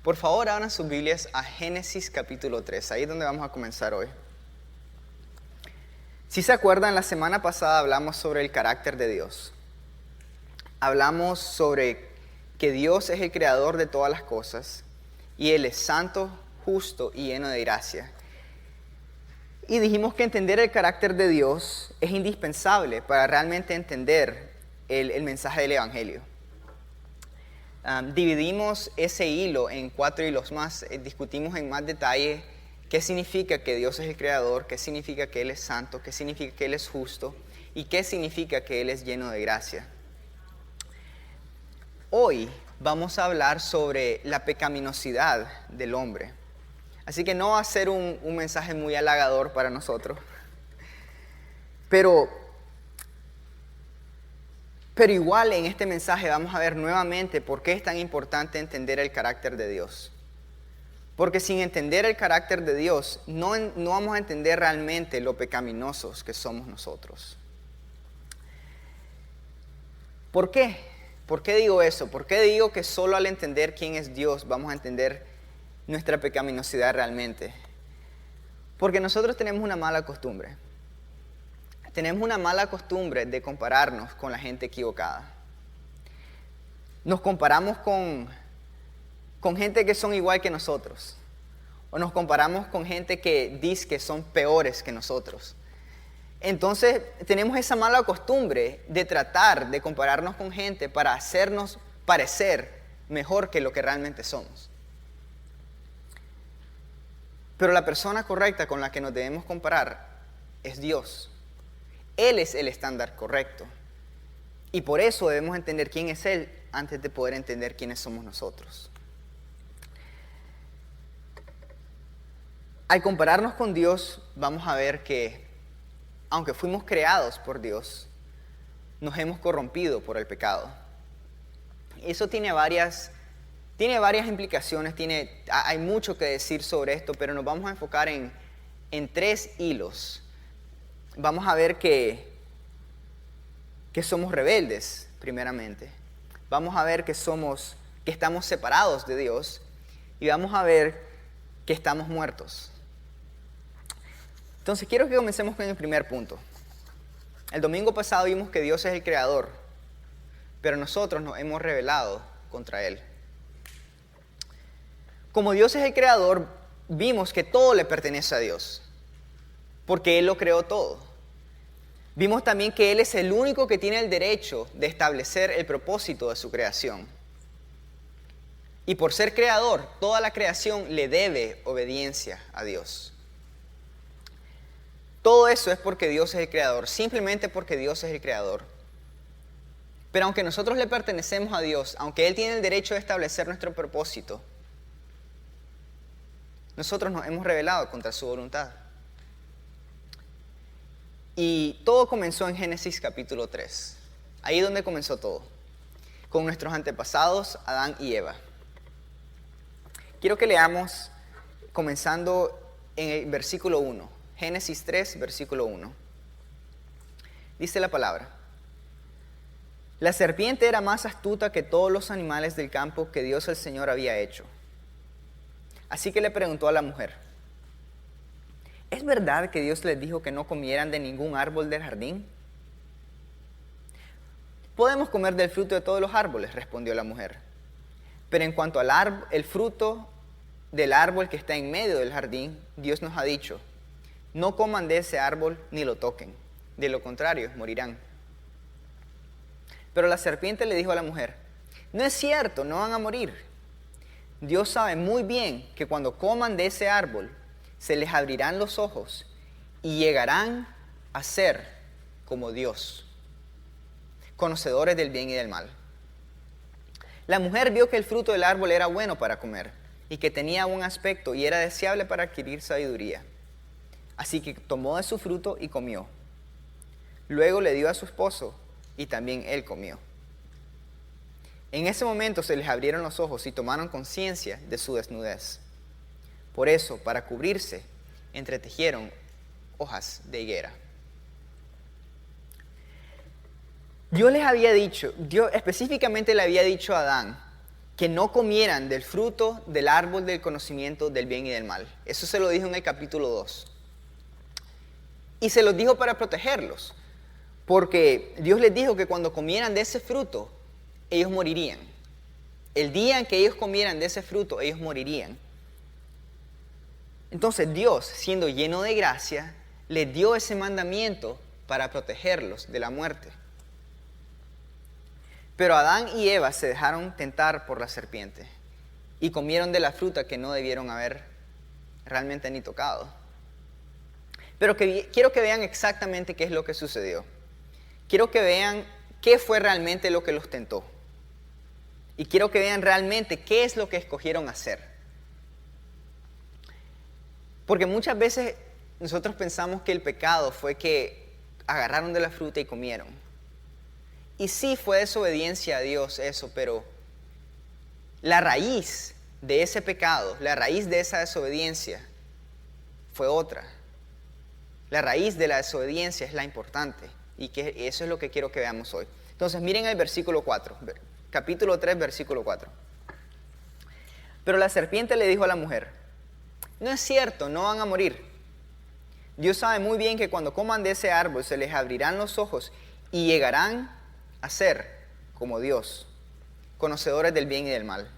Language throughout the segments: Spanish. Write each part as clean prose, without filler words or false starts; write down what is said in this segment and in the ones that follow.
Por favor, abran sus Biblias a Génesis capítulo 3, ahí es donde vamos a comenzar hoy. Si se acuerdan, la semana pasada hablamos sobre el carácter de Dios. Hablamos sobre que Dios es el creador de todas las cosas y Él es santo, justo y lleno de gracia. Y dijimos que entender el carácter de Dios es indispensable para realmente entender el mensaje del Evangelio. Dividimos ese hilo en 4 hilos más, discutimos en más detalle qué significa que Dios es el creador, qué significa que Él es santo, qué significa que Él es justo y qué significa que Él es lleno de gracia. Hoy vamos a hablar sobre la pecaminosidad del hombre. Así que no va a ser un mensaje muy halagador para nosotros. Pero igual en este mensaje vamos a ver nuevamente por qué es tan importante entender el carácter de Dios. Porque sin entender el carácter de Dios, no vamos a entender realmente lo pecaminosos que somos nosotros. ¿Por qué? ¿Por qué digo eso? ¿Por qué digo que solo al entender quién es Dios vamos a entender nuestra pecaminosidad realmente? Porque nosotros tenemos una mala costumbre. Tenemos una mala costumbre de compararnos con la gente equivocada. Nos comparamos con gente que son igual que nosotros. O nos comparamos con gente que dice que son peores que nosotros. Entonces tenemos esa mala costumbre de tratar de compararnos con gente para hacernos parecer mejor que lo que realmente somos. Pero la persona correcta con la que nos debemos comparar es Dios. Él es el estándar correcto. Y por eso debemos entender quién es Él antes de poder entender quiénes somos nosotros. Al compararnos con Dios, vamos a ver que, aunque fuimos creados por Dios, nos hemos corrompido por el pecado. Eso tiene varias implicaciones, hay mucho que decir sobre esto, pero nos vamos a enfocar en 3 hilos. Vamos a ver que somos rebeldes, primeramente. Vamos a ver que estamos separados de Dios. Y vamos a ver que estamos muertos. Entonces quiero que comencemos con el primer punto. El domingo pasado vimos que Dios es el creador, pero nosotros nos hemos rebelado contra Él. Como Dios es el creador, vimos que todo le pertenece a Dios, porque Él lo creó todo. Vimos también que Él es el único que tiene el derecho de establecer el propósito de su creación. Y por ser creador, toda la creación le debe obediencia a Dios. Todo eso es porque Dios es el creador, simplemente porque Dios es el creador. Pero aunque nosotros le pertenecemos a Dios, aunque Él tiene el derecho de establecer nuestro propósito, nosotros nos hemos rebelado contra su voluntad. Y todo comenzó en Génesis capítulo 3. Ahí es donde comenzó todo. Con nuestros antepasados, Adán y Eva. Quiero que leamos comenzando en el versículo 1. Génesis 3, versículo 1. Dice la palabra: La serpiente era más astuta que todos los animales del campo que Dios el Señor había hecho. Así que le preguntó a la mujer: ¿Es verdad que Dios les dijo que no comieran de ningún árbol del jardín? Podemos comer del fruto de todos los árboles, respondió la mujer. Pero en cuanto al el fruto del árbol que está en medio del jardín, Dios nos ha dicho: no coman de ese árbol ni lo toquen, de lo contrario morirán. Pero la serpiente le dijo a la mujer: no es cierto, no van a morir. Dios sabe muy bien que cuando coman de ese árbol, se les abrirán los ojos y llegarán a ser como Dios, conocedores del bien y del mal. La mujer vio que el fruto del árbol era bueno para comer y que tenía buen aspecto y era deseable para adquirir sabiduría. Así que tomó de su fruto y comió. Luego le dio a su esposo y también él comió. En ese momento se les abrieron los ojos y tomaron conciencia de su desnudez. Por eso, para cubrirse, entretejieron hojas de higuera. Dios específicamente le había dicho a Adán que no comieran del fruto del árbol del conocimiento del bien y del mal. Eso se lo dijo en el capítulo 2. Y se los dijo para protegerlos, porque Dios les dijo que cuando comieran de ese fruto, ellos morirían. El día en que ellos comieran de ese fruto, ellos morirían. Entonces Dios, siendo lleno de gracia, les dio ese mandamiento para protegerlos de la muerte. Pero Adán y Eva se dejaron tentar por la serpiente y comieron de la fruta que no debieron haber realmente ni tocado. Pero quiero que vean exactamente qué es lo que sucedió. Quiero que vean qué fue realmente lo que los tentó. Y quiero que vean realmente qué es lo que escogieron hacer. Porque muchas veces nosotros pensamos que el pecado fue que agarraron de la fruta y comieron. Y sí fue desobediencia a Dios eso, pero la raíz de ese pecado, la raíz de esa desobediencia fue otra. La raíz de la desobediencia es la importante y que eso es lo que quiero que veamos hoy. Entonces miren el versículo 4, capítulo 3, versículo 4. Pero la serpiente le dijo a la mujer: no es cierto, no van a morir. Dios sabe muy bien que cuando coman de ese árbol se les abrirán los ojos y llegarán a ser como Dios, conocedores del bien y del mal.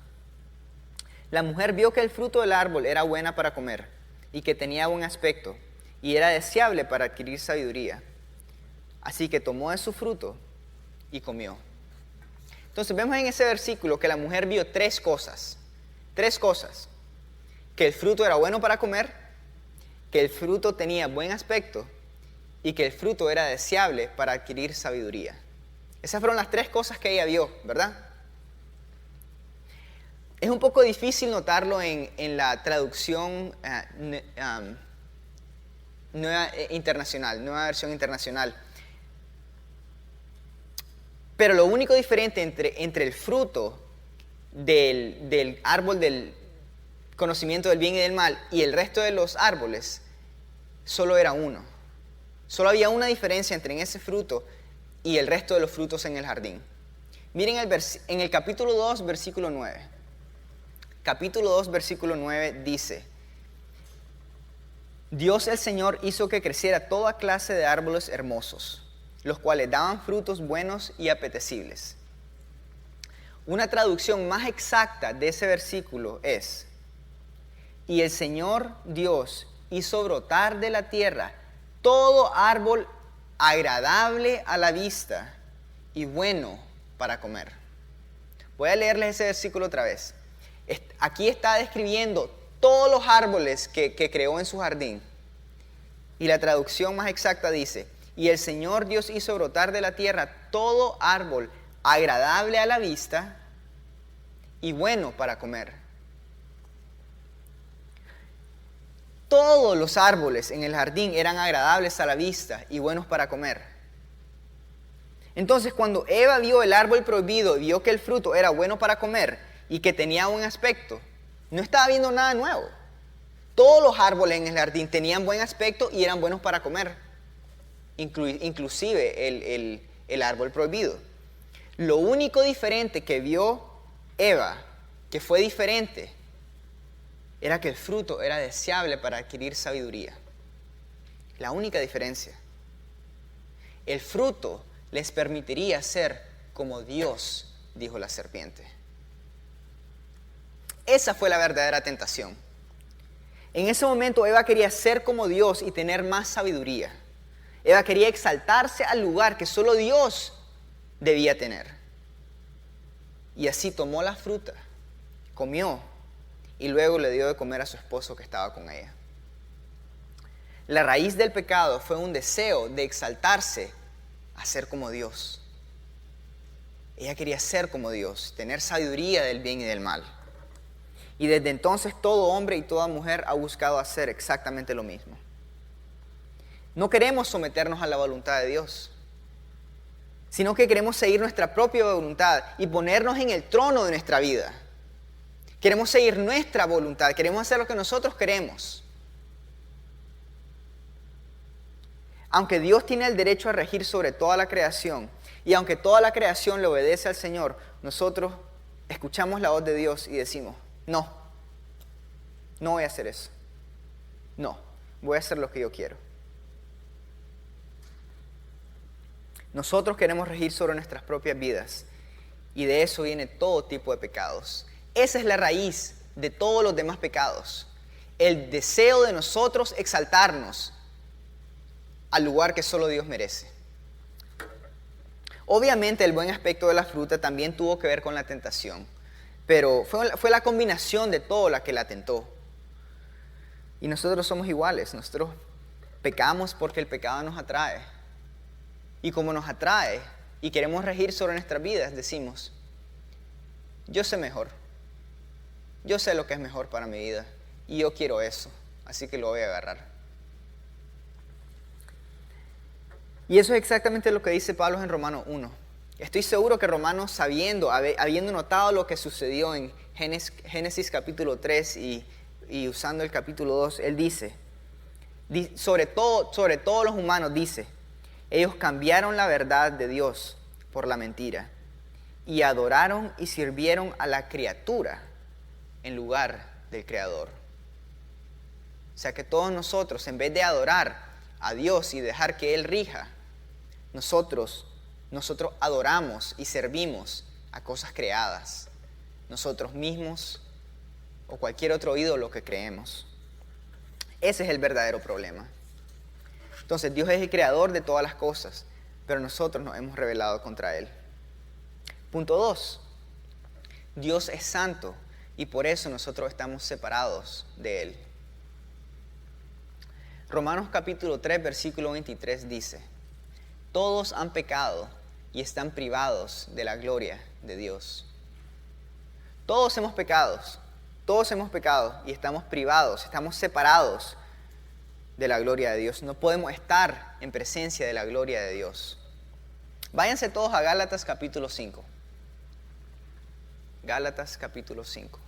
La mujer vio que el fruto del árbol era buena para comer y que tenía buen aspecto y era deseable para adquirir sabiduría. Así que tomó de su fruto y comió. Entonces vemos en ese versículo que la mujer vio tres cosas. Que el fruto era bueno para comer, que el fruto tenía buen aspecto y que el fruto era deseable para adquirir sabiduría. Esas fueron las tres cosas que ella vio, ¿verdad? Es un poco difícil notarlo en la traducción nueva versión internacional. Pero lo único diferente entre el fruto del árbol del conocimiento del bien y del mal y el resto de los árboles solo era uno. Solo había una diferencia entre ese fruto y el resto de los frutos en el jardín. Miren en el capítulo 2, versículo 9. Capítulo 2, versículo 9 dice: Dios el Señor hizo que creciera toda clase de árboles hermosos, los cuales daban frutos buenos y apetecibles. Una traducción más exacta de ese versículo es: y el Señor Dios hizo brotar de la tierra todo árbol agradable a la vista y bueno para comer. Voy a leerles ese versículo otra vez. Aquí está describiendo todos los árboles que creó en su jardín. Y la traducción más exacta dice: y el Señor Dios hizo brotar de la tierra todo árbol agradable a la vista y bueno para comer. Todos los árboles en el jardín eran agradables a la vista y buenos para comer. Entonces, cuando Eva vio el árbol prohibido y vio que el fruto era bueno para comer y que tenía buen aspecto, no estaba viendo nada nuevo. Todos los árboles en el jardín tenían buen aspecto y eran buenos para comer, inclusive el árbol prohibido. Lo único diferente que vio Eva, que fue diferente, era que el fruto era deseable para adquirir sabiduría. La única diferencia. El fruto les permitiría ser como Dios, dijo la serpiente. Esa fue la verdadera tentación. En ese momento Eva quería ser como Dios y tener más sabiduría. Eva quería exaltarse al lugar que solo Dios debía tener. Y así tomó la fruta, comió y luego le dio de comer a su esposo que estaba con ella. La raíz del pecado fue un deseo de exaltarse a ser como Dios. Ella quería ser como Dios, tener sabiduría del bien y del mal. Y desde entonces todo hombre y toda mujer ha buscado hacer exactamente lo mismo. No queremos someternos a la voluntad de Dios, sino que queremos seguir nuestra propia voluntad y ponernos en el trono de nuestra vida. Queremos seguir nuestra voluntad, queremos hacer lo que nosotros queremos. Aunque Dios tiene el derecho a regir sobre toda la creación, y aunque toda la creación le obedece al Señor, nosotros escuchamos la voz de Dios y decimos, no voy a hacer eso. No, voy a hacer lo que yo quiero. Nosotros queremos regir sobre nuestras propias vidas y de eso viene todo tipo de pecados. Esa es la raíz de todos los demás pecados. El deseo de nosotros exaltarnos al lugar que solo Dios merece. Obviamente el buen aspecto de la fruta también tuvo que ver con la tentación, pero fue la combinación de todo la que la tentó. Y nosotros somos iguales, nosotros pecamos porque el pecado nos atrae. Y como nos atrae y queremos regir sobre nuestras vidas, decimos, yo sé mejor, yo sé lo que es mejor para mi vida y yo quiero eso, así que lo voy a agarrar. Y eso es exactamente lo que dice Pablo en Romanos 1. Estoy seguro que Romanos, habiendo notado lo que sucedió en Génesis capítulo 3 y usando el capítulo 2, él dice, sobre todos los humanos dice, ellos cambiaron la verdad de Dios por la mentira y adoraron y sirvieron a la criatura en lugar del Creador. O sea que todos nosotros, en vez de adorar a Dios y dejar que Él rija, nosotros adoramos y servimos a cosas creadas, nosotros mismos o cualquier otro ídolo que creemos. Ese es el verdadero problema. Entonces Dios es el creador de todas las cosas, pero nosotros nos hemos rebelado contra Él. Punto 2. Dios es santo y por eso nosotros estamos separados de Él. Romanos capítulo 3, versículo 23 dice, todos han pecado y están privados de la gloria de Dios. Todos hemos pecado y estamos privados, estamos separados de la gloria de Dios. No podemos estar en presencia de la gloria de Dios. Váyanse todos a Gálatas capítulo 5. Gálatas capítulo 5.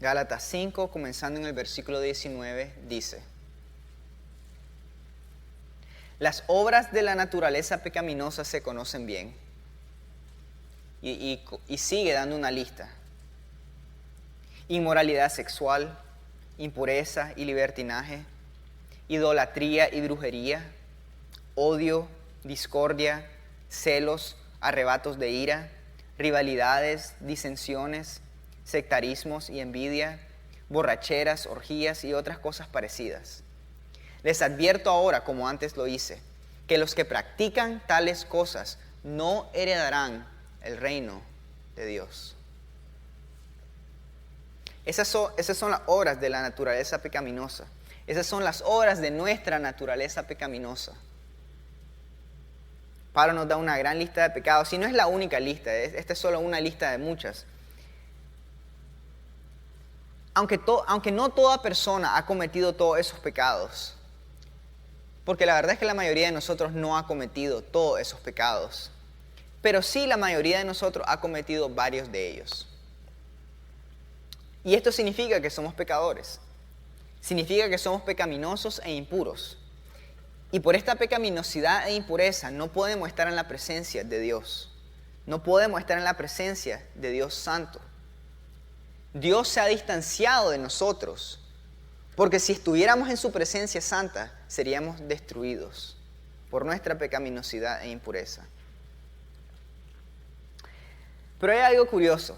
Gálatas 5, comenzando en el versículo 19, dice, las obras de la naturaleza pecaminosa se conocen bien. Y sigue dando una lista. Inmoralidad sexual, impureza y libertinaje, idolatría y brujería, odio, discordia, celos, arrebatos de ira, rivalidades, disensiones, sectarismos y envidia, borracheras, orgías y otras cosas parecidas. Les advierto ahora, como antes lo hice, que los que practican tales cosas no heredarán el reino de Dios. Esas son las obras de la naturaleza pecaminosa. Esas son las obras de nuestra naturaleza pecaminosa. Pablo nos da una gran lista de pecados, y no es la única lista, esta es solo una lista de muchas. Aunque no toda persona ha cometido todos esos pecados, porque la verdad es que la mayoría de nosotros no ha cometido todos esos pecados, pero sí la mayoría de nosotros ha cometido varios de ellos. Y esto significa que somos pecadores, significa que somos pecaminosos e impuros. Y por esta pecaminosidad e impureza no podemos estar en la presencia de Dios, no podemos estar en la presencia de Dios Santo. Dios se ha distanciado de nosotros, porque si estuviéramos en su presencia santa, seríamos destruidos por nuestra pecaminosidad e impureza. Pero hay algo curioso,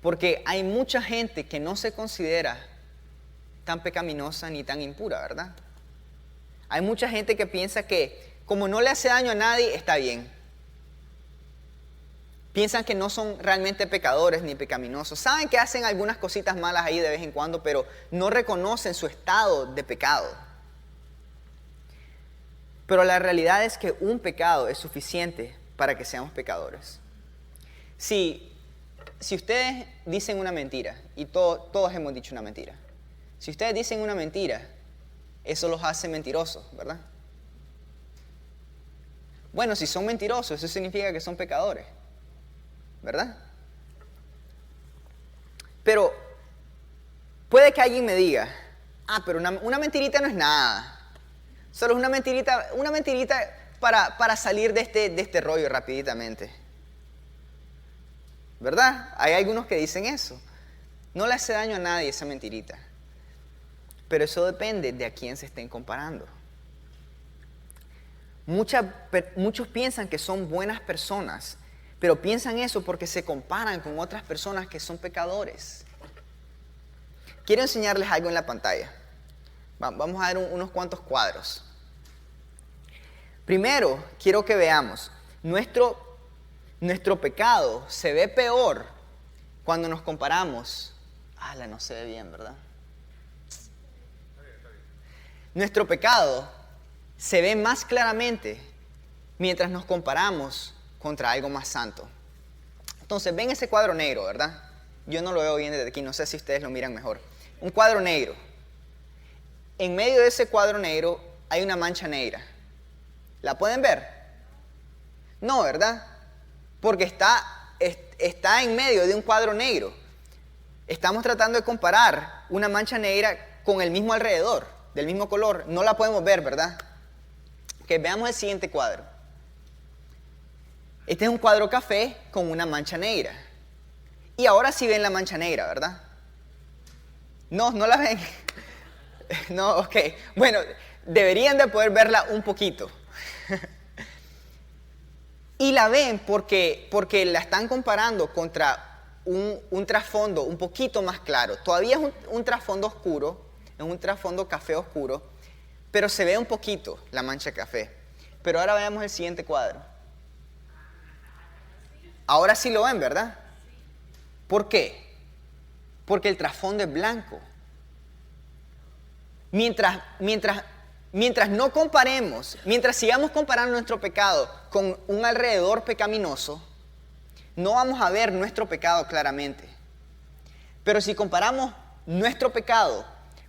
porque hay mucha gente que no se considera tan pecaminosa ni tan impura, ¿verdad? Hay mucha gente que piensa que como no le hace daño a nadie, está bien. Piensan que no son realmente pecadores ni pecaminosos. Saben que hacen algunas cositas malas ahí de vez en cuando, pero no reconocen su estado de pecado. Pero la realidad es que un pecado es suficiente para que seamos pecadores. Si ustedes dicen una mentira, y todos hemos dicho una mentira. Si ustedes dicen una mentira, eso los hace mentirosos, ¿verdad? Bueno, si son mentirosos, eso significa que son pecadores, ¿verdad? Pero puede que alguien me diga, pero una mentirita no es nada. Solo es una mentirita para salir de este rollo rapiditamente. ¿Verdad? Hay algunos que dicen eso. No le hace daño a nadie esa mentirita. Pero eso depende de a quién se estén comparando. Muchos piensan que son buenas personas, pero piensan eso porque se comparan con otras personas que son pecadores. Quiero enseñarles algo en la pantalla. Vamos a ver unos cuantos cuadros. Primero, quiero que veamos, nuestro pecado se ve peor cuando nos comparamos. No se ve bien, ¿verdad? Nuestro pecado se ve más claramente mientras nos comparamos contra algo más santo. Entonces, ven ese cuadro negro, ¿verdad? Yo no lo veo bien desde aquí, no sé si ustedes lo miran mejor. Un cuadro negro. En medio de ese cuadro negro hay una mancha negra. ¿La pueden ver? No, ¿verdad? Porque está en medio de un cuadro negro. Estamos tratando de comparar una mancha negra con el mismo alrededor, del mismo color. No la podemos ver, ¿verdad? Ok, veamos el siguiente cuadro. Este es un cuadro café con una mancha negra. Y ahora sí ven la mancha negra, ¿verdad? No la ven. No, ok. Bueno, deberían de poder verla un poquito. Y la ven porque la están comparando contra un trasfondo un poquito más claro. Todavía es un trasfondo oscuro, es un trasfondo café oscuro, pero se ve un poquito la mancha de café. Pero ahora veamos el siguiente cuadro. Ahora sí lo ven, ¿verdad? ¿Por qué? Porque el trasfondo es blanco. Mientras no comparemos, mientras sigamos comparando nuestro pecado con un alrededor pecaminoso, no vamos a ver nuestro pecado claramente. Pero si comparamos nuestro pecado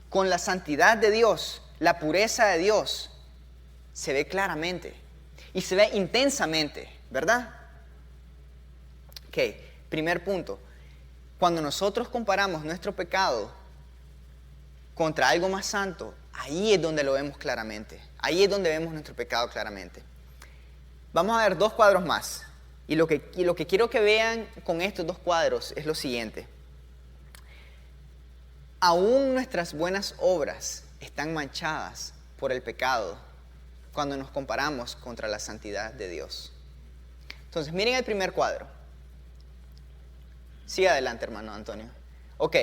con la santidad de Dios, la pureza de Dios, se ve claramente y se ve intensamente, ¿verdad? Ok, primer punto. Cuando nosotros comparamos nuestro pecado contra algo más santo, ahí es donde lo vemos claramente. Ahí es donde vemos nuestro pecado claramente. Vamos a ver dos cuadros más. Y lo que quiero que vean con estos dos cuadros es lo siguiente. Aún nuestras buenas obras están manchadas por el pecado cuando nos comparamos contra la santidad de Dios. Entonces, miren el primer cuadro. Sigue adelante, hermano Antonio. Ok.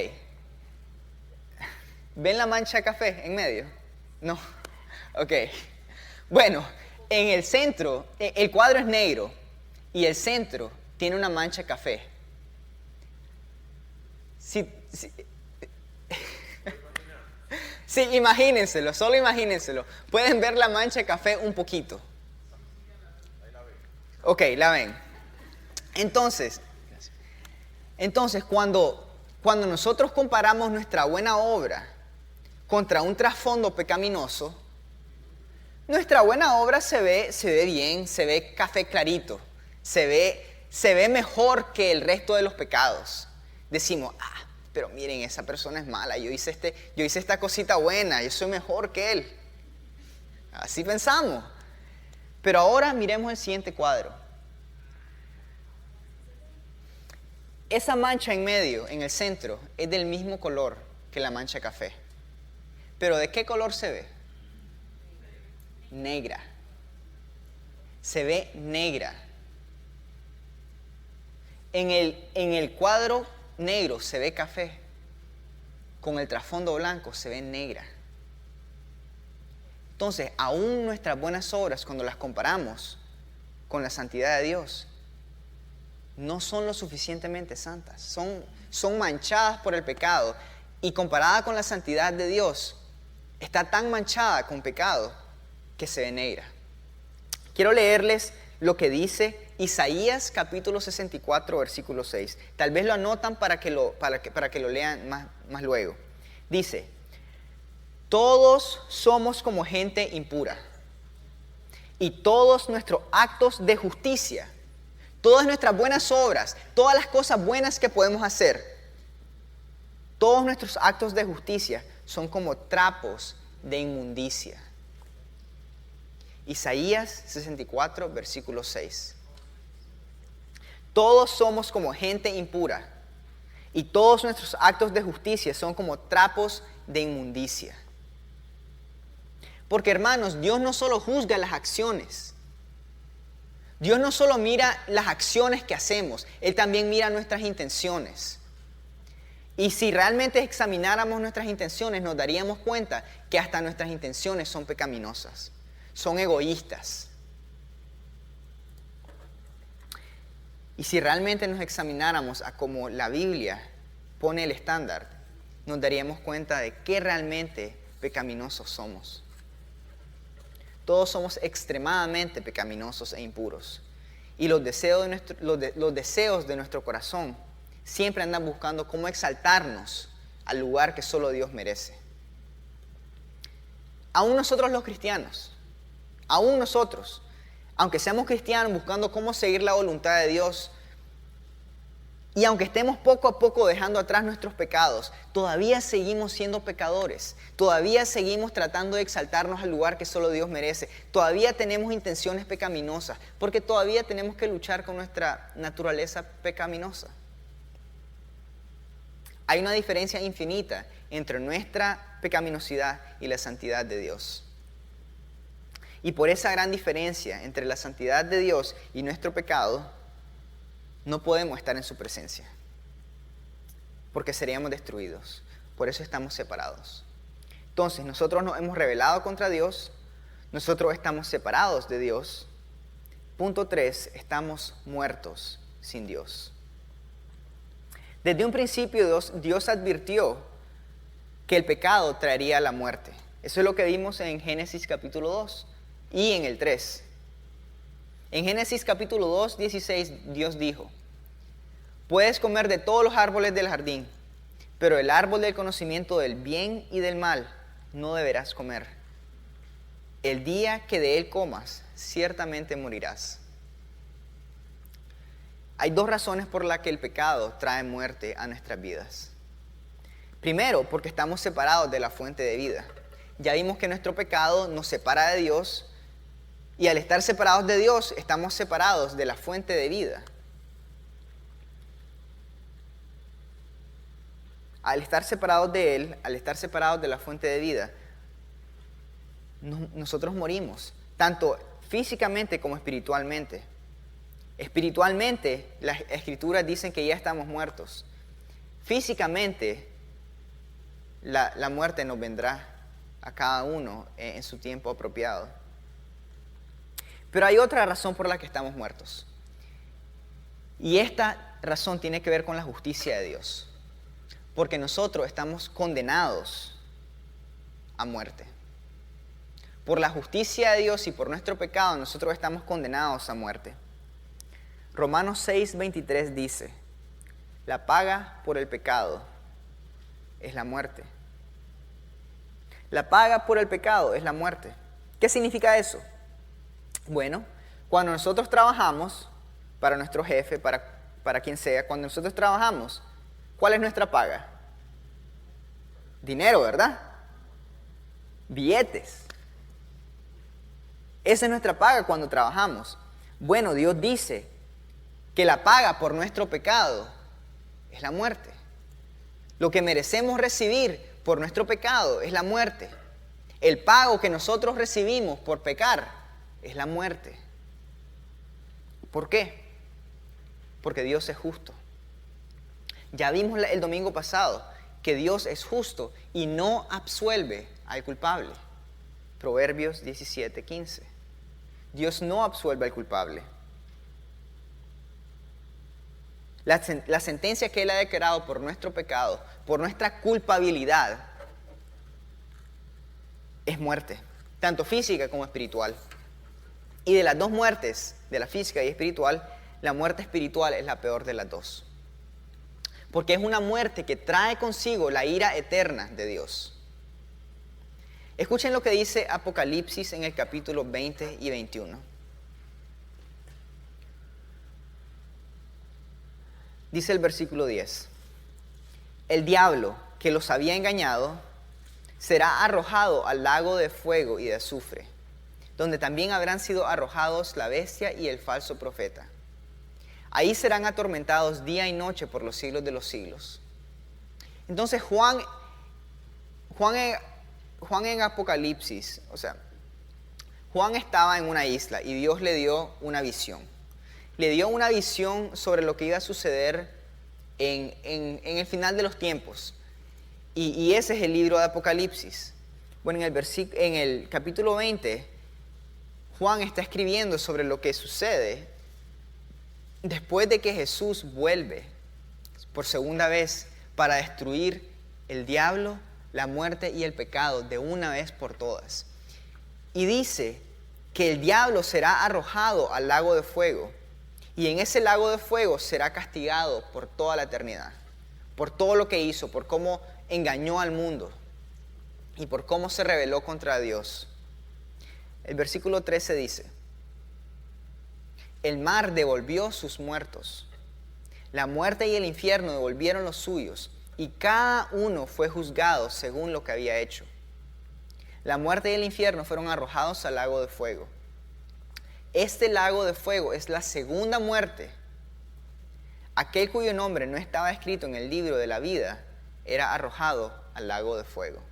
¿Ven la mancha de café en medio? No. Ok. Bueno, en el centro, el cuadro es negro y el centro tiene una mancha de café. Sí, imagínenselo, solo imagínenselo. Pueden ver la mancha de café un poquito. Ok, la ven. Entonces cuando nosotros comparamos nuestra buena obra contra un trasfondo pecaminoso, nuestra buena obra se ve bien, se ve café clarito, se ve mejor que el resto de los pecados. Decimos, pero miren, esa persona es mala, yo hice esta cosita buena, yo soy mejor que él. Así pensamos. Pero ahora miremos el siguiente cuadro. Esa mancha en medio, en el centro, es del mismo color que la mancha café. ¿Pero de qué color se ve? Negra. Se ve negra. En el cuadro negro se ve café. Con el trasfondo blanco se ve negra. Entonces, aún nuestras buenas obras, cuando las comparamos con la santidad de Dios, no son lo suficientemente santas. Son manchadas por el pecado. Y comparada con la santidad de Dios, está tan manchada con pecado que se ve negra. Quiero leerles lo que dice Isaías capítulo 64, versículo 6. Tal vez lo anotan para que lo lean más luego. Dice: todos somos como gente impura, y todos nuestros actos de justicia, todas nuestras buenas obras, todas las cosas buenas que podemos hacer, todos nuestros actos de justicia son como trapos de inmundicia. Isaías 64, versículo 6. Todos somos como gente impura y todos nuestros actos de justicia son como trapos de inmundicia. Porque hermanos, Dios no solo juzga las acciones. Dios no solo mira las acciones que hacemos, Él también mira nuestras intenciones. Y si realmente examináramos nuestras intenciones, nos daríamos cuenta que hasta nuestras intenciones son pecaminosas, son egoístas. Y si realmente nos examináramos a cómo la Biblia pone el estándar, nos daríamos cuenta de qué realmente pecaminosos somos. Todos somos extremadamente pecaminosos e impuros. Y los deseos de nuestro corazón siempre andan buscando cómo exaltarnos al lugar que solo Dios merece. Aún nosotros los cristianos, aún nosotros, aunque seamos cristianos buscando cómo seguir la voluntad de Dios, y aunque estemos poco a poco dejando atrás nuestros pecados, todavía seguimos siendo pecadores. Todavía seguimos tratando de exaltarnos al lugar que solo Dios merece. Todavía tenemos intenciones pecaminosas, porque todavía tenemos que luchar con nuestra naturaleza pecaminosa. Hay una diferencia infinita entre nuestra pecaminosidad y la santidad de Dios. Y por esa gran diferencia entre la santidad de Dios y nuestro pecado, no podemos estar en su presencia, porque seríamos destruidos. Por eso estamos separados. Entonces, nosotros nos hemos rebelado contra Dios, nosotros estamos separados de Dios. Punto 3, estamos muertos sin Dios. Desde un principio Dios advirtió que el pecado traería la muerte. Eso es lo que vimos en Génesis capítulo 2 y en el 3. En Génesis capítulo 2, 16, Dios dijo: puedes comer de todos los árboles del jardín, pero el árbol del conocimiento del bien y del mal no deberás comer. El día que de él comas, ciertamente morirás. Hay dos razones por las que el pecado trae muerte a nuestras vidas. Primero, porque estamos separados de la fuente de vida. Ya vimos que nuestro pecado nos separa de Dios, y al estar separados de Dios, estamos separados de la fuente de vida. Al estar separados de Él, al estar separados de la fuente de vida, nosotros morimos, tanto físicamente como espiritualmente. Espiritualmente, las Escrituras dicen que ya estamos muertos. Físicamente, la muerte nos vendrá a cada uno en su tiempo apropiado. Pero hay otra razón por la que estamos muertos. Y esta razón tiene que ver con la justicia de Dios. Porque nosotros estamos condenados a muerte. Por la justicia de Dios y por nuestro pecado, nosotros estamos condenados a muerte. Romanos 6:23 dice: la paga por el pecado es la muerte. La paga por el pecado es la muerte. ¿Qué significa eso? Bueno, cuando nosotros trabajamos para nuestro jefe, para quien sea, cuando nosotros trabajamos, ¿cuál es nuestra paga? Dinero, ¿verdad? Billetes. Esa es nuestra paga cuando trabajamos. Bueno, Dios dice que la paga por nuestro pecado es la muerte. Lo que merecemos recibir por nuestro pecado es la muerte. El pago que nosotros recibimos por pecar es la muerte. ¿Por qué? Porque Dios es justo. Ya vimos el domingo pasado que Dios es justo y no absuelve al culpable. Proverbios 17:15. Dios no absuelve al culpable. La sentencia que Él ha declarado por nuestro pecado, por nuestra culpabilidad, es muerte, tanto física como espiritual. Y de las dos muertes, de la física y espiritual, la muerte espiritual es la peor de las dos. Porque es una muerte que trae consigo la ira eterna de Dios. Escuchen lo que dice Apocalipsis en el capítulo 20 y 21. Dice el versículo 10: el diablo, que los había engañado, será arrojado al lago de fuego y de azufre, donde también habrán sido arrojados la bestia y el falso profeta. Ahí serán atormentados día y noche por los siglos de los siglos. Entonces Juan en Apocalipsis, Juan estaba en una isla y Dios le dio una visión. Le dio una visión sobre lo que iba a suceder en el final de los tiempos. Y ese es el libro de Apocalipsis. Bueno, en el capítulo 20, Juan está escribiendo sobre lo que sucede después de que Jesús vuelve por segunda vez para destruir el diablo, la muerte y el pecado de una vez por todas. Y dice que el diablo será arrojado al lago de fuego, y en ese lago de fuego será castigado por toda la eternidad, por todo lo que hizo, por cómo engañó al mundo y por cómo se rebeló contra Dios. El versículo 13 dice: el mar devolvió sus muertos, la muerte y el infierno devolvieron los suyos, y cada uno fue juzgado según lo que había hecho. La muerte y el infierno fueron arrojados al lago de fuego. Este lago de fuego es la segunda muerte. Aquel cuyo nombre no estaba escrito en el libro de la vida era arrojado al lago de fuego.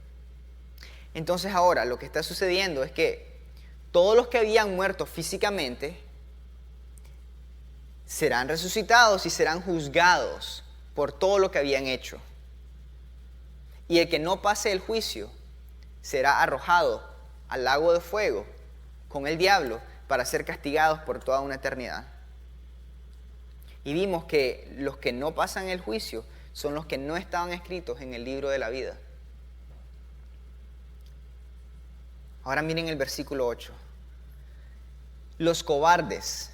Entonces ahora lo que está sucediendo es que todos los que habían muerto físicamente serán resucitados y serán juzgados por todo lo que habían hecho. Y el que no pase el juicio será arrojado al lago de fuego con el diablo para ser castigados por toda una eternidad. Y vimos que los que no pasan el juicio son los que no estaban escritos en el libro de la vida. Ahora miren el versículo 8. Los cobardes,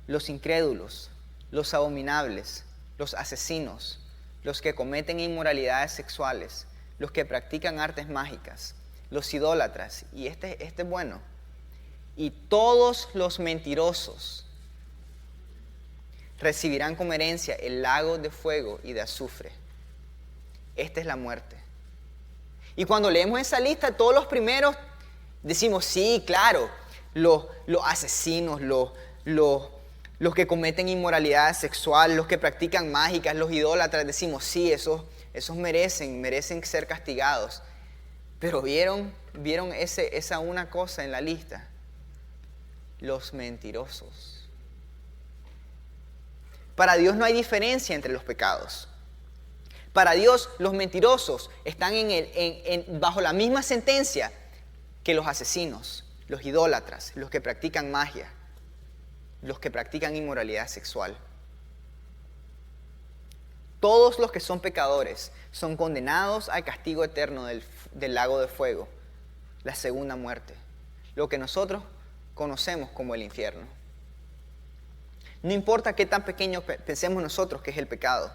los incrédulos, los abominables, los asesinos, los que cometen inmoralidades sexuales, los que practican artes mágicas, los idólatras, y este es bueno, y todos los mentirosos recibirán como herencia el lago de fuego y de azufre. Esta es la muerte. Y cuando leemos esa lista, todos los primeros decimos, sí, claro, los asesinos, los que cometen inmoralidad sexual, los que practican mágicas, los idólatras, decimos, sí, esos merecen ser castigados. Pero vieron esa una cosa en la lista: los mentirosos. Para Dios no hay diferencia entre los pecados. Para Dios los mentirosos están bajo la misma sentencia que los asesinos, los idólatras, los que practican magia, los que practican inmoralidad sexual. Todos los que son pecadores son condenados al castigo eterno del lago de fuego, la segunda muerte, lo que nosotros conocemos como el infierno. No importa qué tan pequeño pensemos nosotros que es el pecado,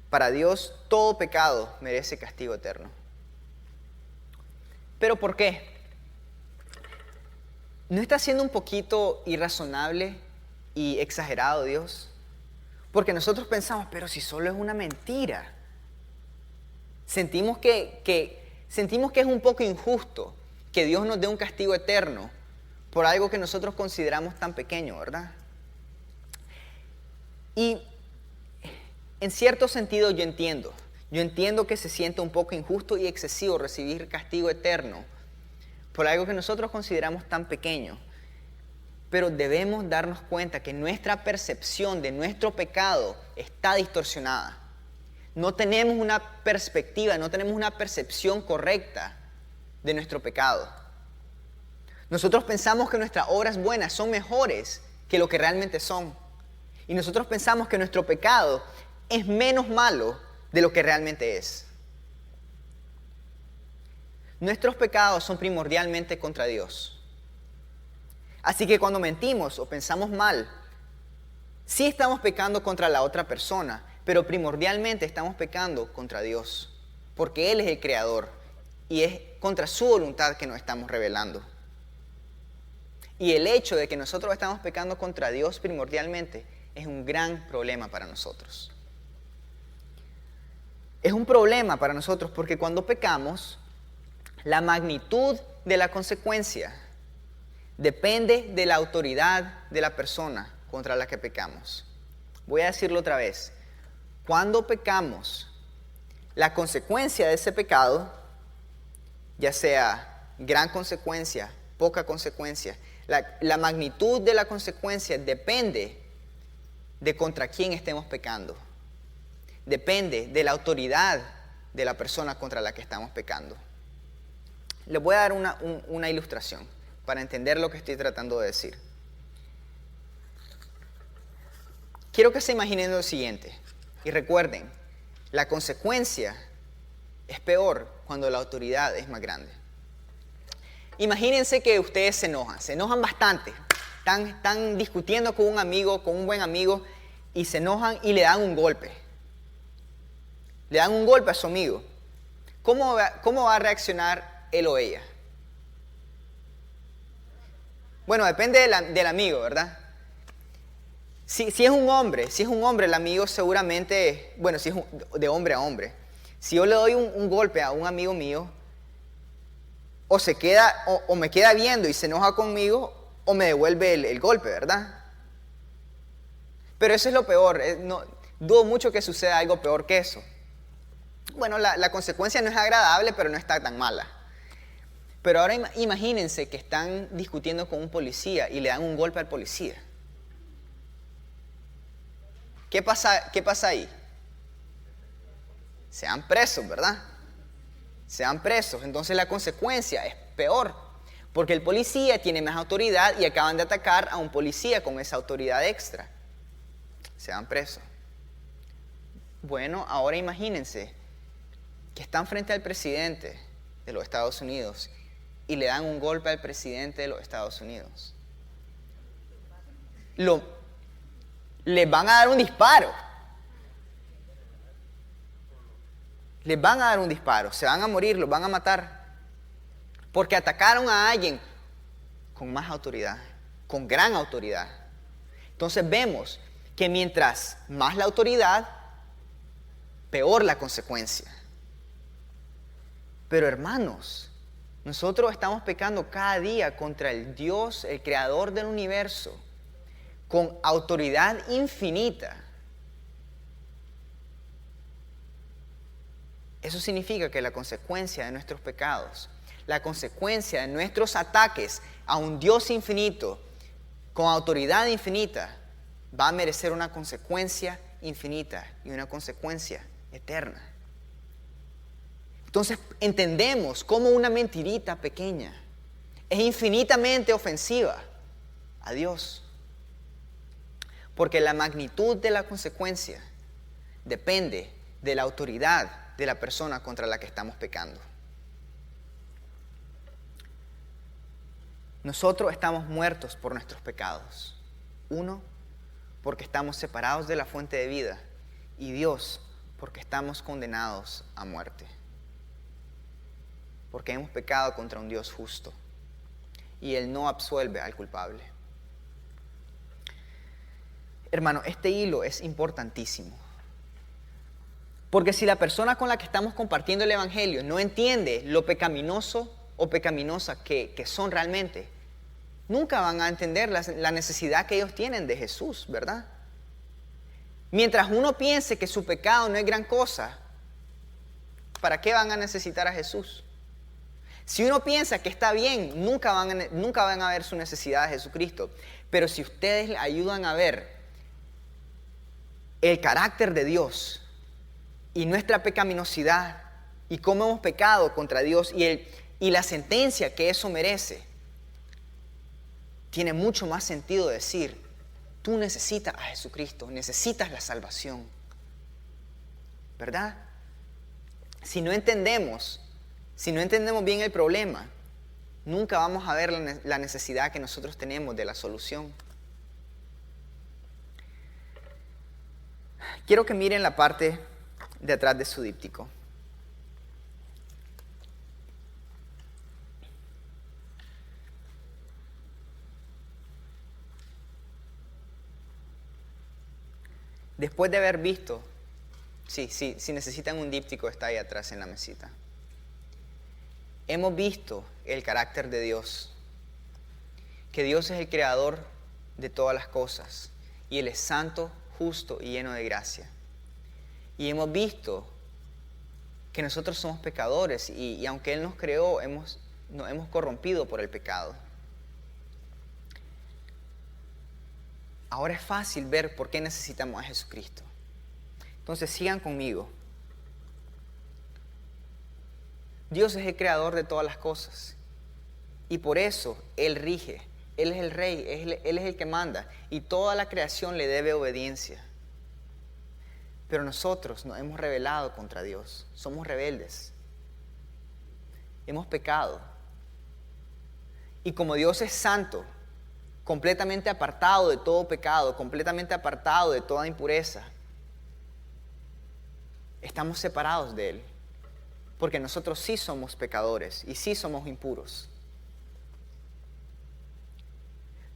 para Dios, todo pecado merece castigo eterno. ¿Pero por qué? ¿No está siendo un poquito irrazonable y exagerado Dios? Porque nosotros pensamos, pero si solo es una mentira. Sentimos que es un poco injusto que Dios nos dé un castigo eterno por algo que nosotros consideramos tan pequeño, ¿verdad? Y en cierto sentido yo entiendo que se siente un poco injusto y excesivo recibir castigo eterno por algo que nosotros consideramos tan pequeño. Pero debemos darnos cuenta que nuestra percepción de nuestro pecado está distorsionada. No tenemos una perspectiva, no tenemos una percepción correcta de nuestro pecado. Nosotros pensamos que nuestras obras buenas son mejores que lo que realmente son. Y nosotros pensamos que nuestro pecado es menos malo de lo que realmente es. Nuestros pecados son primordialmente contra Dios. Así que cuando mentimos o pensamos mal, sí estamos pecando contra la otra persona, pero primordialmente estamos pecando contra Dios, porque Él es el creador y es contra su voluntad que nos estamos rebelando. Y el hecho de que nosotros estamos pecando contra Dios primordialmente es un gran problema para nosotros. es un problema para nosotros porque cuando pecamos, la magnitud de la consecuencia depende de la autoridad de la persona contra la que pecamos. Voy a decirlo otra vez. Cuando pecamos, la consecuencia de ese pecado, ya sea gran consecuencia, poca consecuencia, la magnitud de la consecuencia depende de contra quién estemos pecando. Depende de la autoridad de la persona contra la que estamos pecando. Les voy a dar una ilustración para entender lo que estoy tratando de decir. Quiero que se imaginen lo siguiente y recuerden, la consecuencia es peor cuando la autoridad es más grande. Imagínense que ustedes se enojan bastante, están discutiendo con un amigo, con un buen amigo, y se enojan y le dan un golpe. Le dan un golpe a su amigo. ¿Cómo va a reaccionar él o ella? Bueno, depende del amigo, ¿verdad? Si es un hombre, el amigo seguramente, bueno, si es de hombre a hombre, si yo le doy un golpe a un amigo mío, o me queda viendo y se enoja conmigo, o me devuelve el golpe, ¿verdad? Pero eso es lo peor, dudo mucho que suceda algo peor que eso. Bueno, la consecuencia no es agradable, pero no está tan mala. Pero ahora imagínense que están discutiendo con un policía y le dan un golpe al policía. ¿Qué pasa ahí? Se dan presos, ¿verdad? Se dan presos. Entonces la consecuencia es peor. Porque el policía tiene más autoridad y acaban de atacar a un policía con esa autoridad extra. Se dan presos. Bueno, ahora imagínense que están frente al presidente de los Estados Unidos y le dan un golpe al presidente de los Estados Unidos. Les van a dar un disparo. Les van a dar un disparo. Se van a morir, los van a matar. Porque atacaron a alguien con más autoridad, con gran autoridad. Entonces vemos que mientras más la autoridad, peor la consecuencia. Pero hermanos, nosotros estamos pecando cada día contra el Dios, el creador del universo, con autoridad infinita. Eso significa que la consecuencia de nuestros pecados, la consecuencia de nuestros ataques a un Dios infinito, con autoridad infinita, va a merecer una consecuencia infinita y una consecuencia eterna. Entonces entendemos cómo una mentirita pequeña es infinitamente ofensiva a Dios. Porque la magnitud de la consecuencia depende de la autoridad de la persona contra la que estamos pecando. Nosotros estamos muertos por nuestros pecados. Uno, porque estamos separados de la fuente de vida. Y Dios, porque estamos condenados a muerte. Porque hemos pecado contra un Dios justo. Y Él no absuelve al culpable. Hermano, este hilo es importantísimo. Porque si la persona con la que estamos compartiendo el Evangelio no entiende lo pecaminoso o pecaminosa que son realmente, nunca van a entender la necesidad que ellos tienen de Jesús, ¿verdad? Mientras uno piense que su pecado no es gran cosa, ¿para qué van a necesitar a Jesús? Si uno piensa que está bien, nunca van a ver su necesidad de Jesucristo. Pero si ustedes le ayudan a ver el carácter de Dios y nuestra pecaminosidad y cómo hemos pecado contra Dios y la sentencia que eso merece, tiene mucho más sentido decir, tú necesitas a Jesucristo, necesitas la salvación, ¿verdad? Si no entendemos bien el problema, nunca vamos a ver la necesidad que nosotros tenemos de la solución. Quiero que miren la parte de atrás de su díptico. Después de haber visto Si necesitan un díptico, está ahí atrás en la mesita. Hemos visto el carácter de Dios, que Dios es el creador de todas las cosas y Él es santo, justo y lleno de gracia. Y hemos visto que nosotros somos pecadores y aunque Él nos creó, nos hemos corrompido por el pecado. Ahora es fácil ver por qué necesitamos a Jesucristo. Entonces sigan conmigo. Dios es el creador de todas las cosas y por eso Él rige. Él es el rey, Él es el que manda y toda la creación le debe obediencia. Pero nosotros nos hemos rebelado contra Dios, somos rebeldes, hemos pecado. Y como Dios es santo, completamente apartado de todo pecado, completamente apartado de toda impureza, estamos separados de Él, porque nosotros sí somos pecadores y sí somos impuros.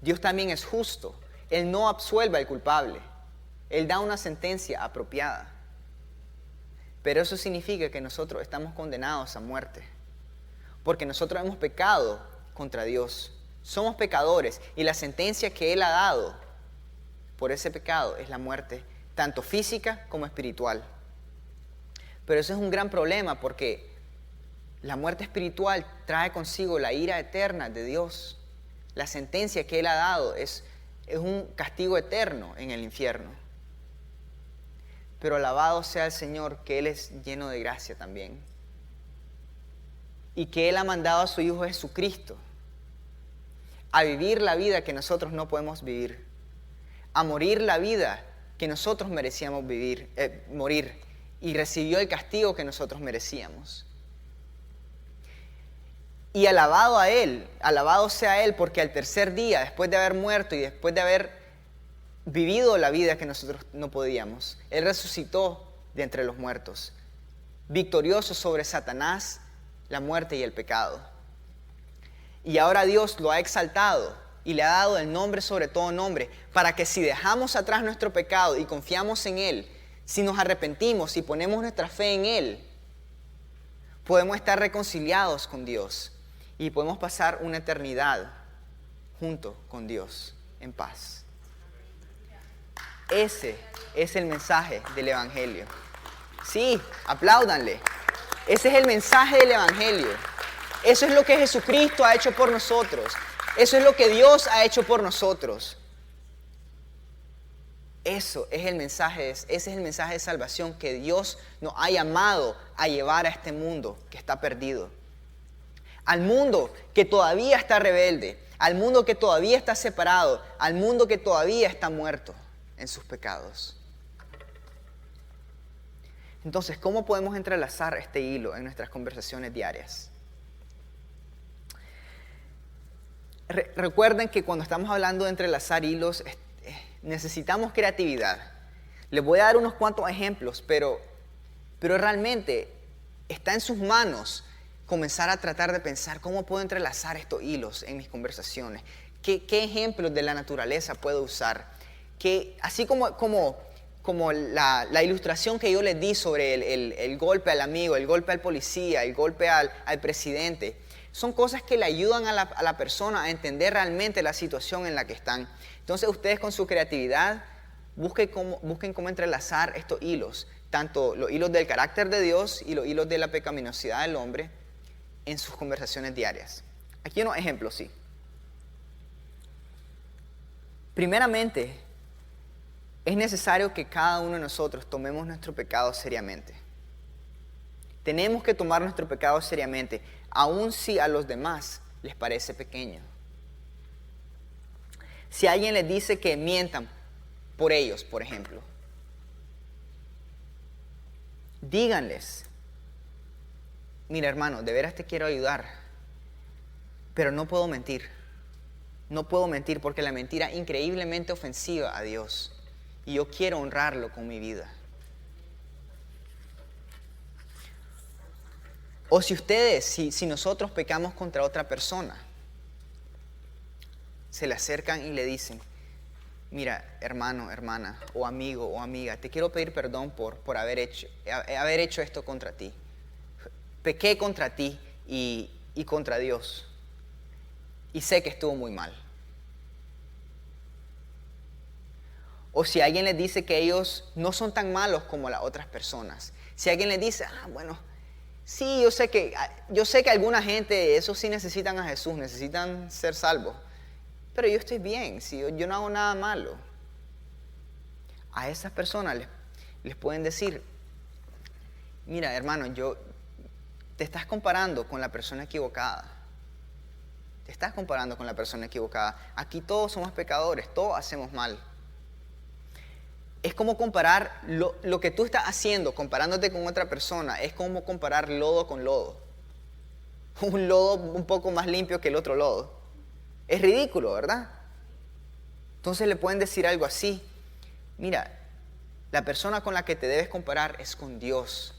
Dios también es justo. Él no absuelve al culpable. Él da una sentencia apropiada. Pero eso significa que nosotros estamos condenados a muerte. Porque nosotros hemos pecado contra Dios. Somos pecadores y la sentencia que Él ha dado por ese pecado es la muerte, tanto física como espiritual. Pero eso es un gran problema porque la muerte espiritual trae consigo la ira eterna de Dios. La sentencia que Él ha dado es un castigo eterno en el infierno. Pero alabado sea el Señor que Él es lleno de gracia también. Y que Él ha mandado a su Hijo Jesucristo a vivir la vida que nosotros no podemos vivir. A morir la vida que nosotros merecíamos morir. Y recibió el castigo que nosotros merecíamos. Y alabado a Él, alabado sea Él, porque al tercer día, después de haber muerto y después de haber vivido la vida que nosotros no podíamos, Él resucitó de entre los muertos, victorioso sobre Satanás, la muerte y el pecado. Y ahora Dios lo ha exaltado y le ha dado el nombre sobre todo nombre, para que si dejamos atrás nuestro pecado y confiamos en Él, si nos arrepentimos y ponemos nuestra fe en Él, podemos estar reconciliados con Dios. Y podemos pasar una eternidad junto con Dios en paz. Ese es el mensaje del Evangelio. Sí, apláudanle. Ese es el mensaje del Evangelio. Eso es lo que Jesucristo ha hecho por nosotros. Eso es lo que Dios ha hecho por nosotros. Ese es el mensaje de salvación que Dios nos ha llamado a llevar a este mundo que está perdido. Al mundo que todavía está rebelde, al mundo que todavía está separado, al mundo que todavía está muerto en sus pecados. Entonces, ¿cómo podemos entrelazar este hilo en nuestras conversaciones diarias? Recuerden que cuando estamos hablando de entrelazar hilos, necesitamos creatividad. Les voy a dar unos cuantos ejemplos, pero realmente está en sus manos comenzar a tratar de pensar cómo puedo entrelazar estos hilos en mis conversaciones. ¿Qué ejemplos de la naturaleza puedo usar? Así como la ilustración que yo les di sobre el golpe al amigo, el golpe al policía, el golpe al presidente, son cosas que le ayudan a la persona a entender realmente la situación en la que están. Entonces ustedes con su creatividad busquen cómo entrelazar estos hilos, tanto los hilos del carácter de Dios y los hilos de la pecaminosidad del hombre en sus conversaciones diarias. Aquí unos ejemplos, sí. Primeramente, es necesario que cada uno de nosotros tomemos nuestro pecado seriamente. Tenemos que tomar nuestro pecado seriamente, aun si a los demás les parece pequeño. Si alguien les dice que mientan por ellos, por ejemplo, díganles: mira, hermano, de veras te quiero ayudar, pero no puedo mentir. No puedo mentir porque la mentira es increíblemente ofensiva a Dios y yo quiero honrarlo con mi vida. O si nosotros pecamos contra otra persona, se le acercan y le dicen: mira, hermano, hermana, o amigo o amiga, te quiero pedir perdón por haber hecho esto contra ti. Pequé contra ti y contra Dios. Y sé que estuvo muy mal. O si alguien les dice que ellos no son tan malos como las otras personas. Si alguien les dice, bueno, sí, yo sé que alguna gente, eso sí necesitan a Jesús, necesitan ser salvos. Pero yo estoy bien, si yo no hago nada malo. A esas personas les pueden decir, mira, hermano, te estás comparando con la persona equivocada. Te estás comparando con la persona equivocada. Aquí todos somos pecadores, todos hacemos mal. Es como comparar lo que tú estás haciendo, comparándote con otra persona, es como comparar lodo con lodo. Un lodo un poco más limpio que el otro lodo. Es ridículo, ¿verdad? Entonces le pueden decir algo así. Mira, la persona con la que te debes comparar es con Dios.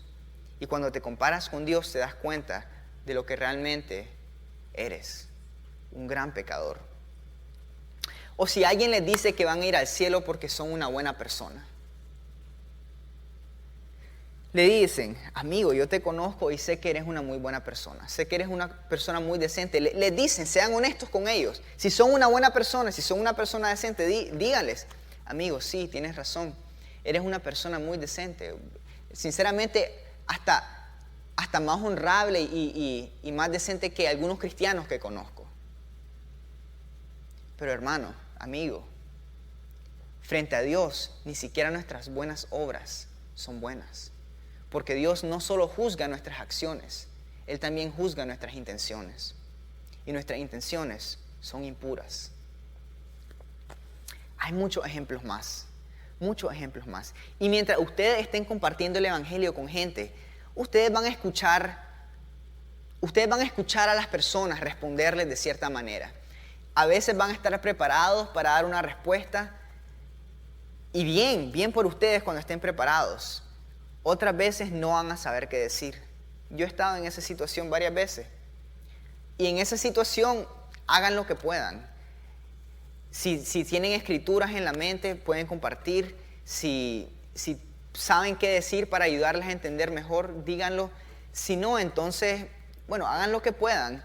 Y cuando te comparas con Dios te das cuenta de lo que realmente eres. Un gran pecador. O si alguien les dice que van a ir al cielo porque son una buena persona. Le dicen, amigo, yo te conozco y sé que eres una muy buena persona. Sé que eres una persona muy decente. Les dicen, sean honestos con ellos. Si son una buena persona, si son una persona decente, díganles, amigo, sí, tienes razón. Eres una persona muy decente. Sinceramente, hasta más honrable y más decente que algunos cristianos que conozco. Pero hermano, amigo, frente a Dios, ni siquiera nuestras buenas obras son buenas. Porque Dios no solo juzga nuestras acciones, Él también juzga nuestras intenciones. Y nuestras intenciones son impuras. Hay muchos ejemplos más. Muchos ejemplos más. Y mientras ustedes estén compartiendo el evangelio con gente, ustedes van a escuchar a las personas responderles de cierta manera. A veces van a estar preparados para dar una respuesta. Y bien por ustedes cuando estén preparados. Otras veces no van a saber qué decir. Yo he estado en esa situación varias veces. Y en esa situación, hagan lo que puedan. Si tienen escrituras en la mente, pueden compartir. Si saben qué decir para ayudarles a entender mejor, díganlo. Si no, entonces, hagan lo que puedan.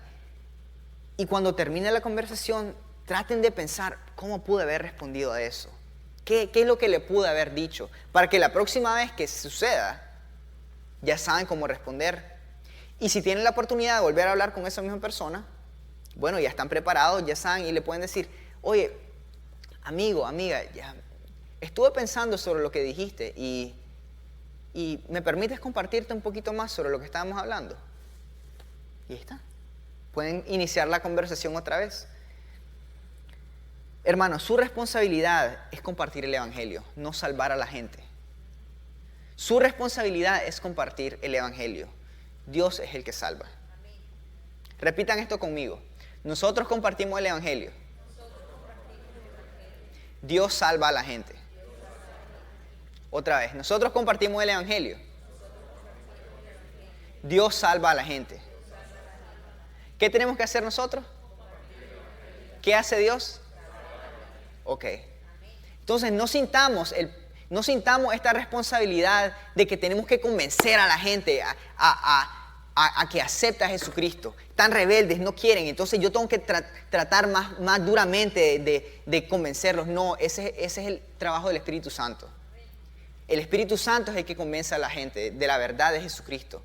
Y cuando termine la conversación, traten de pensar, ¿cómo pude haber respondido a eso? ¿Qué es lo que le pude haber dicho? Para que la próxima vez que suceda, ya saben cómo responder. Y si tienen la oportunidad de volver a hablar con esa misma persona, ya están preparados, ya saben y le pueden decir, oye, amigo, amiga, ya estuve pensando sobre lo que dijiste y ¿me permites compartirte un poquito más sobre lo que estábamos hablando? Y ahí está. Pueden iniciar la conversación otra vez. Hermanos, su responsabilidad es compartir el evangelio, no salvar a la gente. Su responsabilidad es compartir el evangelio. Dios es el que salva. Repitan esto conmigo. Nosotros compartimos el evangelio. Dios salva a la gente. Otra vez, nosotros compartimos el evangelio. Dios salva a la gente. ¿Qué tenemos que hacer nosotros? ¿Qué hace Dios? Ok. Entonces no sintamos esta responsabilidad de que tenemos que convencer a la gente a que acepte a Jesucristo. Tan rebeldes, no quieren. Entonces yo tengo que tratar más duramente de convencerlos. No, ese es el trabajo del Espíritu Santo. El Espíritu Santo es el que convence a la gente de la verdad de Jesucristo.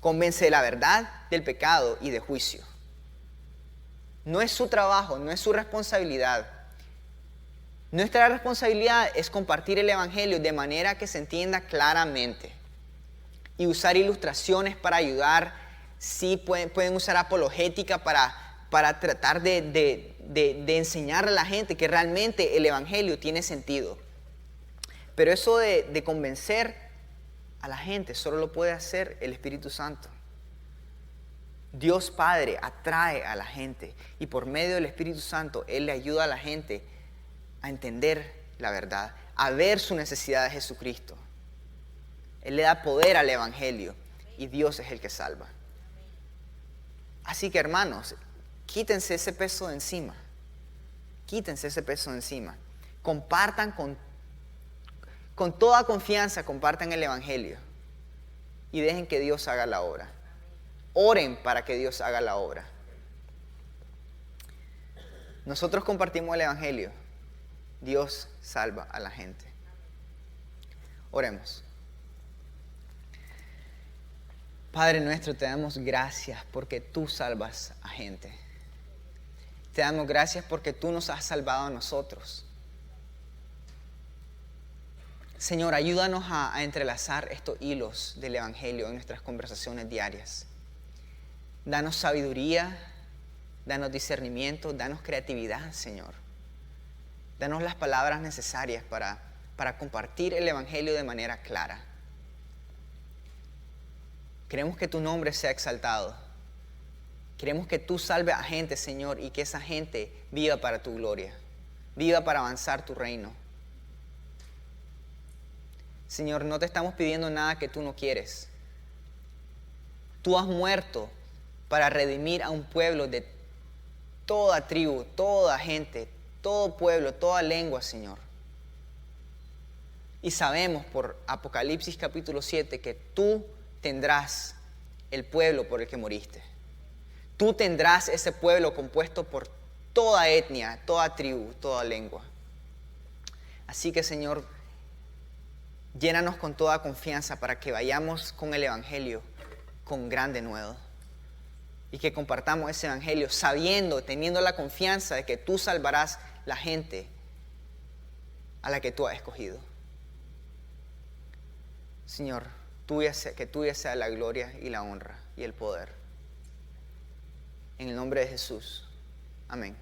Convence de la verdad, del pecado y de juicio. No es su trabajo, no es su responsabilidad. Nuestra responsabilidad es compartir el evangelio de manera que se entienda claramente y usar ilustraciones para ayudar. Sí, pueden usar apologética para tratar de enseñarle a la gente que realmente el evangelio tiene sentido. Pero eso de convencer a la gente solo lo puede hacer el Espíritu Santo. Dios Padre atrae a la gente y por medio del Espíritu Santo Él le ayuda a la gente a entender la verdad, a ver su necesidad de Jesucristo. Él le da poder al evangelio y Dios es el que salva. Así que hermanos, quítense ese peso de encima. Quítense ese peso de encima. compartan con toda confianza, compartan el Evangelio y dejen que Dios haga la obra. Oren para que Dios haga la obra. Nosotros compartimos el Evangelio. Dios salva a la gente. Oremos. Padre nuestro, te damos gracias porque tú salvas a gente. Te damos gracias porque tú nos has salvado a nosotros. Señor, ayúdanos a entrelazar estos hilos del Evangelio en nuestras conversaciones diarias. Danos sabiduría, danos discernimiento, danos creatividad, Señor. Danos las palabras necesarias para compartir el Evangelio de manera clara. Queremos que tu nombre sea exaltado. Queremos que tú salves a gente, Señor, y que esa gente viva para tu gloria, viva para avanzar tu reino. Señor, no te estamos pidiendo nada que tú no quieres. Tú has muerto para redimir a un pueblo de toda tribu, toda gente, todo pueblo, toda lengua, Señor. Y sabemos por Apocalipsis capítulo 7 que tú tendrás el pueblo por el que moriste. Tú tendrás ese pueblo compuesto por toda etnia, toda tribu, toda lengua. Así que, Señor, llénanos con toda confianza para que vayamos con el Evangelio con gran denuedo. Y que compartamos ese Evangelio sabiendo, teniendo la confianza de que tú salvarás la gente a la que tú has escogido. Señor, que tuya sea la gloria y la honra y el poder. En el nombre de Jesús. Amén.